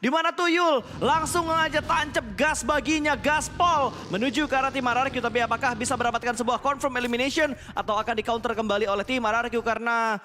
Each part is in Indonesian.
Di mana Tuyul langsung aja tancap gas baginya, gaspol menuju ke arah tim RRQ. Tapi apakah bisa mendapatkan sebuah confirm elimination atau akan di counter kembali oleh tim RRQ karena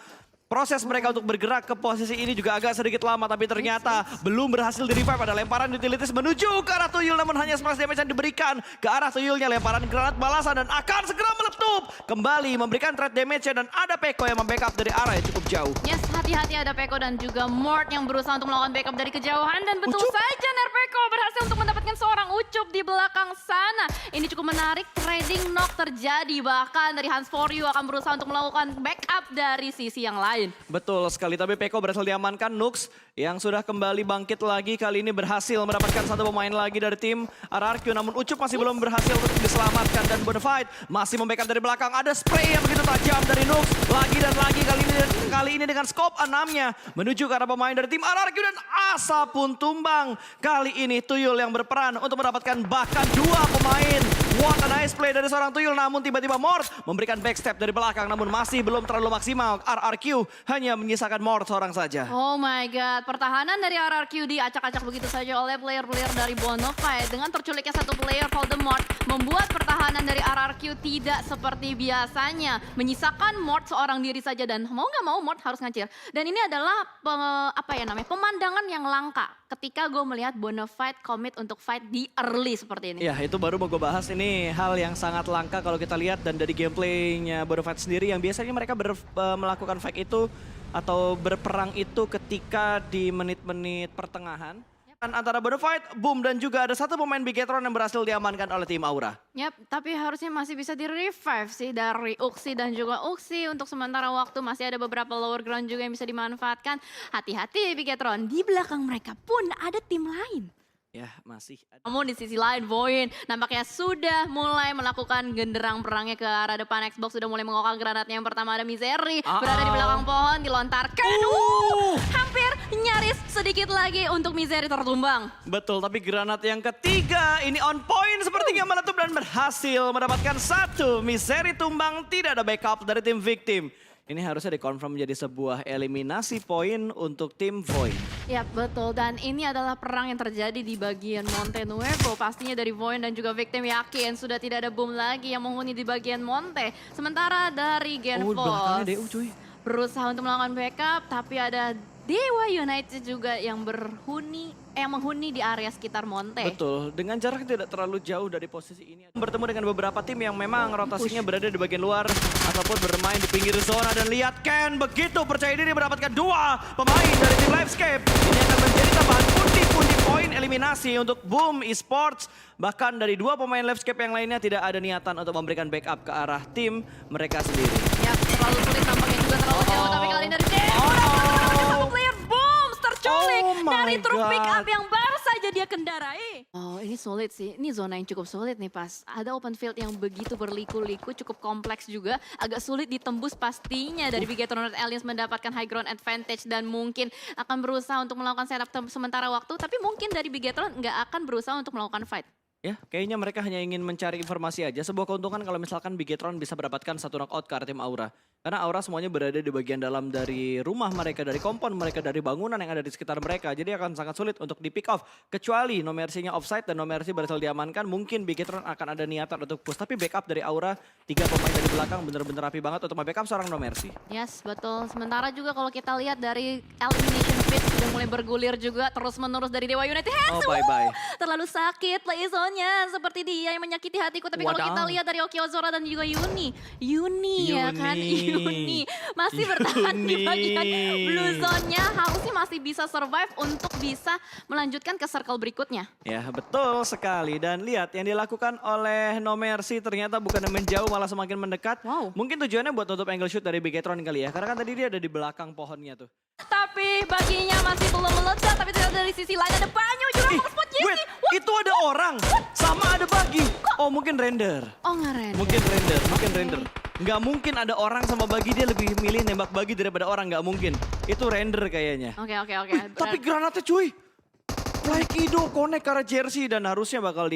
proses mereka untuk bergerak ke posisi ini juga agak sedikit lama, tapi ternyata belum berhasil di-revive. Ada lemparan utilities menuju ke arah Tuyul, namun hanya splash damage yang diberikan ke arah Tuyulnya. Lemparan granat balasan dan akan segera meletup. Kembali memberikan threat damage dan ada Peko yang membackup dari arah yang cukup jauh. Yes, hati-hati ada Peko dan juga Mort yang berusaha untuk melakukan backup dari kejauhan. Dan betul Ucup saja Nerpeko berhasil untuk mendapatkan seorang Ucup di belakang sana. Ini cukup menarik, trading knock terjadi. Bahkan dari Hans For You akan berusaha untuk melakukan backup dari sisi yang lain. Betul sekali, tapi Peko berhasil diamankan. Nux yang sudah kembali bangkit lagi, kali ini berhasil mendapatkan satu pemain lagi dari tim RRQ. Namun Ucup masih belum berhasil untuk diselamatkan dan Bonafide masih membackup dari belakang. Ada spray yang begitu tajam dari Nux. Lagi dan lagi, kali ini dengan scope 6-nya menuju ke arah pemain dari tim RRQ dan Asa pun tumbang. Kali ini Tuyul yang berperan untuk mendapatkan bahkan 2 pemain. What a nice play dari seorang Tuyul, namun tiba-tiba Mort memberikan backstep dari belakang, namun masih belum terlalu maksimal. RRQ hanya menyisakan Mort seorang saja. Oh my god, pertahanan dari RRQ diacak-acak begitu saja oleh player-player dari Bonafide. Dengan terculiknya satu player Voldemort, membuat pertahanan dari RRQ tidak seperti biasanya. Menyisakan Mort seorang diri saja dan mau nggak mau Mort harus ngacir. Dan ini adalah pemandangan yang langka ketika gue melihat Bonafide commit untuk fight di early seperti ini. Ya, itu baru mau gue bahas. Ini hal yang sangat langka kalau kita lihat dan dari gameplaynya Bonafide sendiri yang biasanya mereka melakukan fight itu atau berperang itu ketika di menit-menit pertengahan. Antara Bonafide, Boom dan juga ada satu pemain Bigetron yang berhasil diamankan oleh tim Aura. Yap, tapi harusnya masih bisa di-revive sih dari Uxi dan juga Uxi. Untuk sementara waktu masih ada beberapa lower ground juga yang bisa dimanfaatkan. Hati-hati Bigetron, di belakang mereka pun ada tim lain. Ya, masih ada. Namun di sisi lain, Void nampaknya sudah mulai melakukan genderang perangnya ke arah depan. Xbox sudah mulai mengokang granatnya. Yang pertama ada Misery, berada di belakang pohon, dilontarkan. Hampir nyaris sedikit lagi untuk Misery tertumbang. Betul, tapi granat yang ketiga ini on point sepertinya meletup dan berhasil mendapatkan satu. Misery tumbang, tidak ada backup dari tim victim. Ini harusnya dikonfirm menjadi sebuah eliminasi poin untuk tim Void. Ya betul, dan ini adalah perang yang terjadi di bagian Monte Nuevo. Pastinya dari Void dan juga victim yakin sudah tidak ada Boom lagi yang menghuni di bagian Monte. Sementara dari Genfos DU cuy. berusaha untuk melakukan backup, tapi ada Dewa United juga yang menghuni di area sekitar Monte. Betul, dengan jarak yang tidak terlalu jauh dari posisi ini. Bertemu dengan beberapa tim yang memang rotasinya berada di bagian luar ataupun bermain di pinggir zona. Dan lihat Ken begitu percaya diri mendapatkan 2 pemain dari tim Livescape. Ini akan menjadi tambahan pundi-pundi poin eliminasi untuk Boom Esports. Bahkan dari 2 pemain Livescape yang lainnya tidak ada niatan untuk memberikan backup ke arah tim mereka sendiri. Ya terlalu sulit nampaknya juga terlalu jauh, tapi kali ini dari Dewa satu player Boom terculik dari truk pick up yang baru saja dia kendarai. Oh ini sulit sih, ini zona yang cukup sulit nih pas. Ada open field yang begitu berliku-liku, cukup kompleks juga. Agak sulit ditembus pastinya dari Bigetron Aliens mendapatkan high ground advantage dan mungkin akan berusaha untuk melakukan setup sementara waktu. Tapi mungkin dari Bigetron nggak akan berusaha untuk melakukan fight. Ya, kayaknya mereka hanya ingin mencari informasi aja. Sebuah keuntungan kalau misalkan Bigetron bisa mendapatkan satu knockout ke arah tim Aura. Karena Aura semuanya berada di bagian dalam dari rumah mereka, dari kompon mereka, dari bangunan yang ada di sekitar mereka. Jadi akan sangat sulit untuk di pick off. Kecuali No Mercy-nya offside dan No Mercy berhasil diamankan. Mungkin Bigetron akan ada niatan untuk push. Tapi backup dari Aura, 3 pemain dari belakang bener-bener rapi banget untuk backup seorang No Mercy. Yes, betul. Sementara juga kalau kita lihat dari elimination pit sudah mulai bergulir juga terus-menerus dari Dewa United. Oh, bye-bye. Terlalu sakit playzone-nya. Seperti dia yang menyakiti hatiku. Tapi kalau kita lihat dari Okiozora dan juga Yuni ya kan? Yuni masih bertahan di bagian blue zone-nya. Harusnya masih bisa survive untuk bisa melanjutkan ke circle berikutnya. Ya betul sekali, dan lihat yang dilakukan oleh No Mercy ternyata bukan menjauh malah semakin mendekat. Wow. Mungkin tujuannya buat tutup angle shoot dari Bigetron kali ya, karena kan tadi dia ada di belakang pohonnya tuh. Tapi baginya masih belum meledak. Tapi ternyata dari sisi lain ada banyak juga spot Jesse. Wait, itu ada orang sama ada bagi. Oh mungkin render. Oh nggak Mungkin render. Nggak mungkin ada orang sama bagi, dia lebih milih nembak bagi daripada orang, nggak mungkin. Itu render kayaknya. Oke. Tapi granatnya cuy. Flykido connect ke arah jersey dan harusnya bakal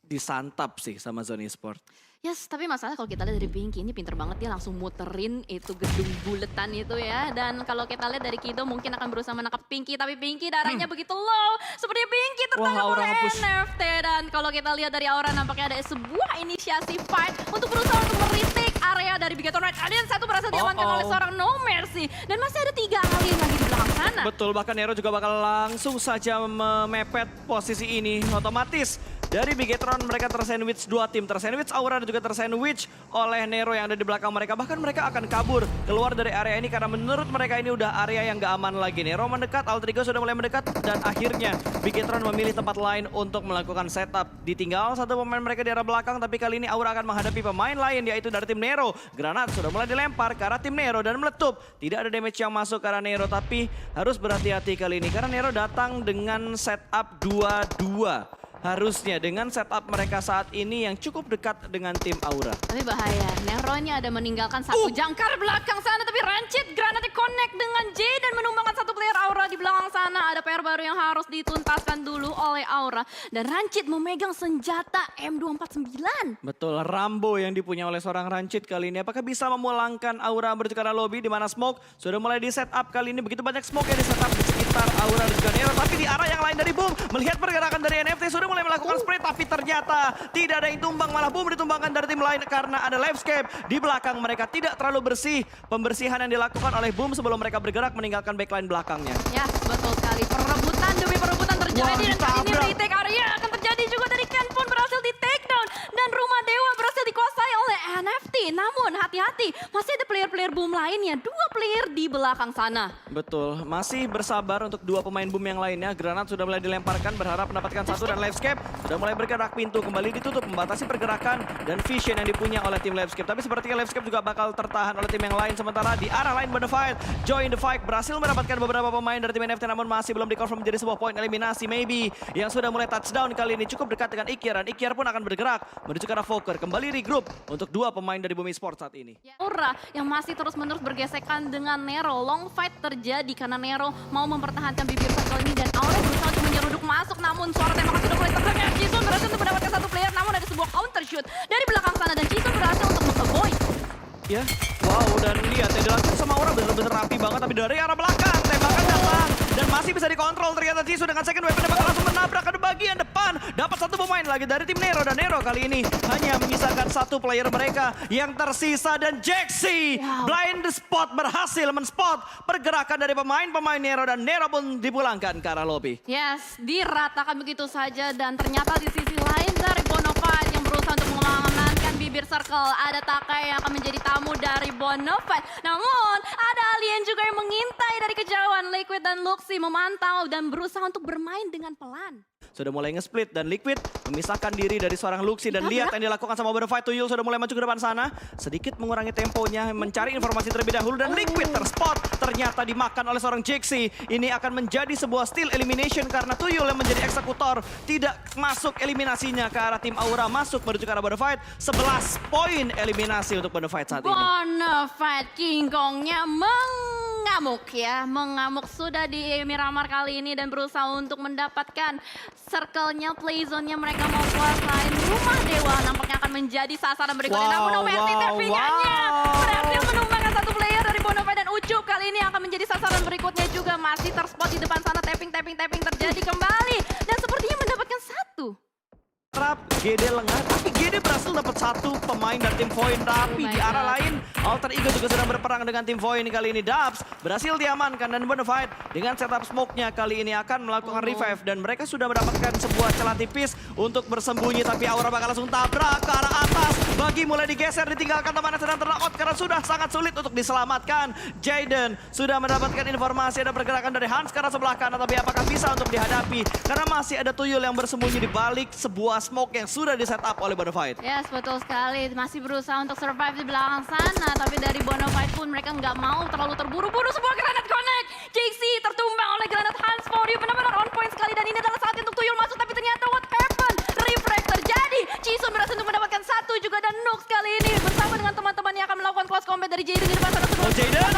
disantap sih sama Zone Esport. Yes, tapi masalah kalau kita lihat dari Pinky ini pinter banget dia langsung muterin itu gedung buletan itu ya. Dan kalau kita lihat dari Kido mungkin akan berusaha menangkap Pinky, tapi Pinky darahnya begitu low. Seperti Pinky tertangkap Aura oleh nge-push. NFT. Dan kalau kita lihat dari Aura nampaknya ada sebuah inisiasi fight untuk berusaha untuk meretake area dari Bigaton Red. Alien satu berhasil diamankan oleh seorang No Mercy. Dan masih ada 3 alien lagi di belakang sana. Betul, bahkan Nero juga bakal langsung saja memepet posisi ini. Otomatis dari Bigetron mereka tersandwich 2 tim. Tersandwich Aura dan juga tersandwich oleh Nero yang ada di belakang mereka. Bahkan mereka akan kabur keluar dari area ini karena menurut mereka ini udah area yang gak aman lagi. Nero mendekat, Altrigo sudah mulai mendekat. Dan akhirnya Bigetron memilih tempat lain untuk melakukan setup. Ditinggal satu pemain mereka di arah belakang, tapi kali ini Aura akan menghadapi pemain lain yaitu dari tim Nero. Granat sudah mulai dilempar ke arah tim Nero dan meletup. Tidak ada damage yang masuk ke arah Nero, tapi harus berhati-hati kali ini karena Nero datang dengan setup 2-2. Harusnya dengan setup mereka saat ini yang cukup dekat dengan tim Aura. Tapi bahaya, Nero-nya ada meninggalkan satu jangkar belakang sana, tapi Rancid granatnya connect dengan J dan menumbangkan satu player Aura di belakang sana. Ada PR baru yang harus dituntaskan dulu oleh Aura. Dan Rancid memegang senjata M249. Betul, Rambo yang dipunya oleh seorang Rancid kali ini. Apakah bisa memulangkan Aura menuju ke arah lobby di mana Smoke sudah mulai di setup kali ini. Begitu banyak Smoke yang di setup di sekitar Aura dan juga Nero. Tapi di arah yang lain dari Boom, melihat pergerakan dari NFT sudah mulai melakukan spray, tapi ternyata tidak ada yang tumbang, malah Boom ditumbangkan dari tim lain karena ada Livescape di belakang mereka. Tidak terlalu bersih pembersihan yang dilakukan oleh Boom sebelum mereka bergerak meninggalkan backline belakangnya. Ya, betul sekali. Perebutan demi perebutan terjadi. Wah, Dan kali ini ditabrak. retake area akan terjadi juga dari Ken pun berhasil di take down. Dan Rumah Dewa berhasil dikuasai oleh NFT. Namun hati-hati, masih ada player-player Boom lainnya. 2 player di belakang sana. Betul, masih bersabar untuk 2 pemain Boom yang lainnya. Granat sudah mulai dilemparkan, berharap mendapatkan 1 dan Livescape sudah mulai bergerak, pintu kembali ditutup, membatasi pergerakan dan vision yang dipunya oleh tim Livescape. Tapi sepertinya Livescape juga bakal tertahan oleh tim yang lain. Sementara di arah lain Bonafide, join the fight, berhasil mendapatkan beberapa pemain dari tim NFT namun masih belum dikonfirm menjadi sebuah poin eliminasi. Maybe yang sudah mulai touchdown kali ini cukup dekat dengan Ikiar dan Ikiar pun akan bergerak menuju ke arah Fokker. Kembali regroup untuk 2 pemain dari Bumi Sport saat ini. Aura yang masih terus-menerus bergesekan dengan Nero. Long fight terjadi karena Nero mau mempertahankan bibir circle ini dan Aura berusaha untuk menyeruduk masuk. Namun suara tembakan sudah mulai terdengar. Jason berhasil untuk mendapatkan 1 player, namun ada sebuah counter shoot dari belakang sana dan Jason berhasil untuk meng-avoid. Ya, wow, dan lihat yang dilakukan sama Aura benar-benar rapi banget, tapi dari arah belakang tembakan datang dan masih bisa dikontrol. Ternyata Jisoo dengan second weapon bakal langsung menabrak ke bagian depan. Dapat 1 pemain lagi dari tim Nero dan Nero kali ini hanya menyisakan 1 player mereka yang tersisa dan Jaxi blind spot berhasil men-spot pergerakan dari pemain-pemain Nero dan Nero pun dipulangkan ke arah lobby. Yes, diratakan begitu saja dan ternyata di sisi lain dari Bonafide yang berusaha untuk mengamankan bibir circle. Ada Takai yang akan menjadi tamu dari Bonafide. Namun ada alien juga yang mengintai dari kejauhan. Liquid dan Luxy memantau dan berusaha untuk bermain dengan pelan. Sudah mulai nge-split dan Liquid memisahkan diri dari seorang Luxy dan lihat yang dilakukan sama Bonafide. Tuyul sudah mulai maju ke depan sana, sedikit mengurangi temponya, mencari informasi terlebih dahulu dan Liquid terspot. Ternyata dimakan oleh seorang Jaxi. Ini akan menjadi sebuah steal elimination karena Tuyul yang menjadi eksekutor tidak masuk eliminasinya ke arah tim Aura, masuk menuju ke arah Bonafide. 11 poin eliminasi untuk Bonafide saat ini. Bonafide King Kongnya mengamuk ya, mengamuk sudah di Miramar kali ini dan berusaha untuk mendapatkan circle-nya, play zone-nya mereka mau kuasain. Rumah Dewa nampaknya akan menjadi sasaran berikutnya. Namun No Mercy tappingannya berhasil menumbangkan 1 player dari Bonafide dan Ucup kali ini akan menjadi sasaran berikutnya juga. Masih terspot di depan sana, tapping terjadi kembali dan sepertinya mendapatkan 1. Trap, GD lengah, tapi GD berhasil dapat 1 pemain dari tim Void. Tapi my di arah God. lain, Alter Ego juga sedang berperang dengan tim Void kali ini. Dubs berhasil diamankan dan Bonafide dengan setup smoke-nya kali ini akan melakukan revive. Dan mereka sudah mendapatkan sebuah celah tipis untuk bersembunyi. Tapi Aura bakal langsung tabrak ke arah atas. Bagi mulai digeser, ditinggalkan temannya sedang terlaut karena sudah sangat sulit untuk diselamatkan. Jaden sudah mendapatkan informasi ada pergerakan dari Hans ke arah sebelah kanan. Tapi apakah bisa untuk dihadapi? Karena masih ada Tuyul yang bersembunyi di balik sebuah smoke yang sudah di setup oleh Bonafide. Yes, betul sekali. Masih berusaha untuk survive di belakang sana. Tapi dari Bonafide pun mereka nggak mau terlalu terburu-buru. Sebuah granat connect. JC tertumbang oleh granat Hans Foriu. Benar-benar on point sekali. Dan ini adalah saatnya untuk Tuyul masuk. Tapi ternyata what happened? Refract terjadi. Jisoo berhasil untuk mendapatkan 1 juga. Dan Nux kali ini bersama dengan teman-teman yang akan melakukan close combat dari Jaden di depan sana. Oh, Jaden!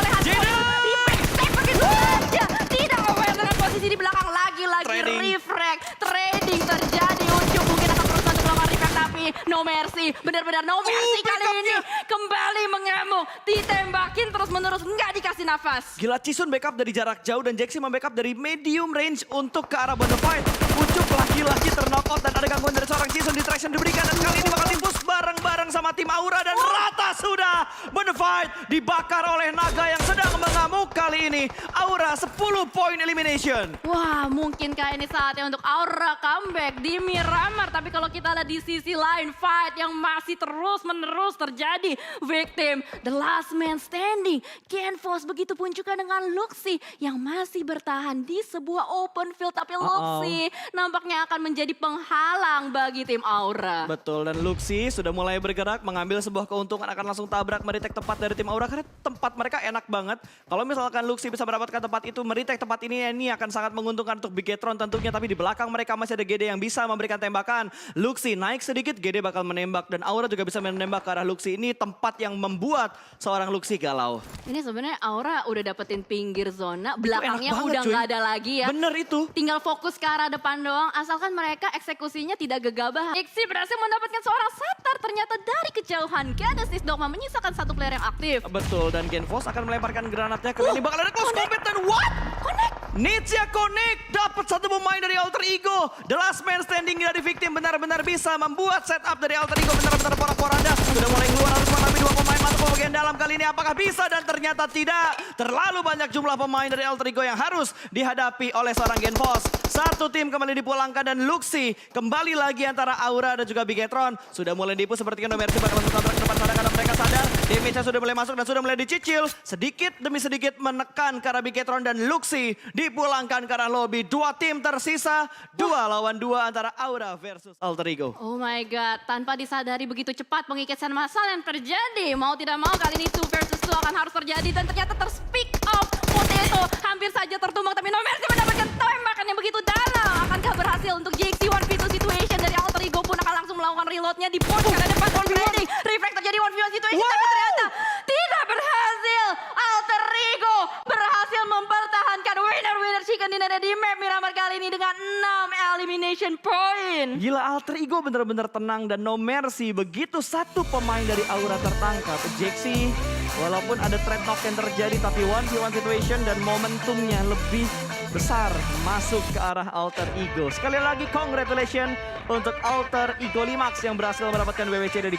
Refract step begitu saja. Tidak aware dengan posisi di belakang. Lagi-lagi Trading. refract. Trading terjadi. Ucup mungkin akan berusaha untuk melakukan refract. Tapi No no mercy. Benar-benar no mercy kali ini. Kembali mengamuk, ditembakin terus-menerus, nggak dikasih nafas. Gila, Cisun backup dari jarak jauh dan Jaxi membackup dari medium range untuk ke arah Bonafide. Ucup lagi-lagi terknockout dan ada gangguan dari seorang Cisun, distraction diberikan dan kali ini bakal timpus bareng-bareng sama tim Aura dan rata sudah. Bonafide dibakar oleh naga yang sedang mengamuk kali ini. Aura 10 poin elimination. Wah, mungkinkah ini saatnya untuk Aura comeback di Miramar. Tapi kalau kita lihat di sisi lain, fight yang masih terus-menerus terjadi. Victim, the last man standing. Genfos begitu pun juga dengan Luxy yang masih bertahan di sebuah open field. Tapi Luxy nampaknya akan menjadi penghalang bagi tim Aura. Betul, dan Luxy sudah mulai bergerak mengambil sebuah keuntungan, akan langsung tabrak meritek tempat dari tim Aura karena tempat mereka enak banget. Kalau misalkan Luxy bisa mendapatkan tempat itu, meritek tempat ini akan sangat menguntungkan untuk Bigetron tentunya, tapi di belakang mereka masih ada GD yang bisa memberikan tembakan. Luxy naik sedikit, GD bakal menembak dan Aura juga bisa menembak ke arah Luxy. Ini tempat yang membuat seorang Luxy galau. Ini sebenarnya Aura udah dapetin pinggir zona, belakangnya banget, udah cuy. nggak ada lagi ya. Bener itu. Tinggal fokus ke arah depan doang, asalkan mereka eksekusinya tidak gegabah. Ixi berhasil mendapatkan seorang Satar, ternyata dari kejauhan. Genesis Dogma menyisakan satu player yang aktif. Betul, dan Genfos akan melemparkan granatnya. Kali ini bakal ada close combat dan what? Connect! Nitya Connect dapat satu pemain dari Alter Ego. The last man standing dari Victim benar-benar bisa membuat setup dari Alter Ego. Benar-benar porak-poranda. Sudah mulai keluar, harus mengalami dua pemain masuk ke bagian dalam. Kali ini apakah bisa? Dan ternyata tidak. Terlalu banyak jumlah pemain dari Alter Ego yang harus dihadapi oleh seorang Genfos. Satu tim kembali dipulangkan dan Luxy kembali lagi antara Aura dan juga Bigetron. Sudah mulai dipu seperti No Mercy bakal langsung tabrak ke depan sana karena mereka sadar. Damage-nya sudah mulai masuk dan sudah mulai dicicil. Sedikit demi sedikit menekan ke arah Bigetron dan Luxy dipulangkan ke arah lobby. Dua tim tersisa, 2 lawan 2 antara Aura versus Alter Ego. Oh my god, tanpa disadari begitu cepat pengikisan massal yang terjadi. Mau tidak mau kali ini 2 versus 2 akan harus terjadi dan ternyata terspick up. Potato hampir saja tertumbang tapi No Mercy mendapatkan tembakan yang begitu dalam. Akankah berhasil untuk JXC 1v2 situation dari Alter Ego pun akan langsung melakukan reloadnya di port karena depan landing. Reflect terjadi 1v1 situation tapi ternyata tidak berhasil. Alter Ego berhasil mempertahankan winner chicken dinner di map Miramar kali ini dengan 6 elimination point. Gila, Alter Ego benar-benar tenang dan No Mercy. Begitu satu pemain dari Aura tertangkap, Jaxi walaupun ada trade knock yang terjadi tapi 1v1 situation dan momentumnya lebih besar masuk ke arah Alter Ego. Sekali lagi congratulations untuk Alter Ego Limax yang berhasil mendapatkan WWC dari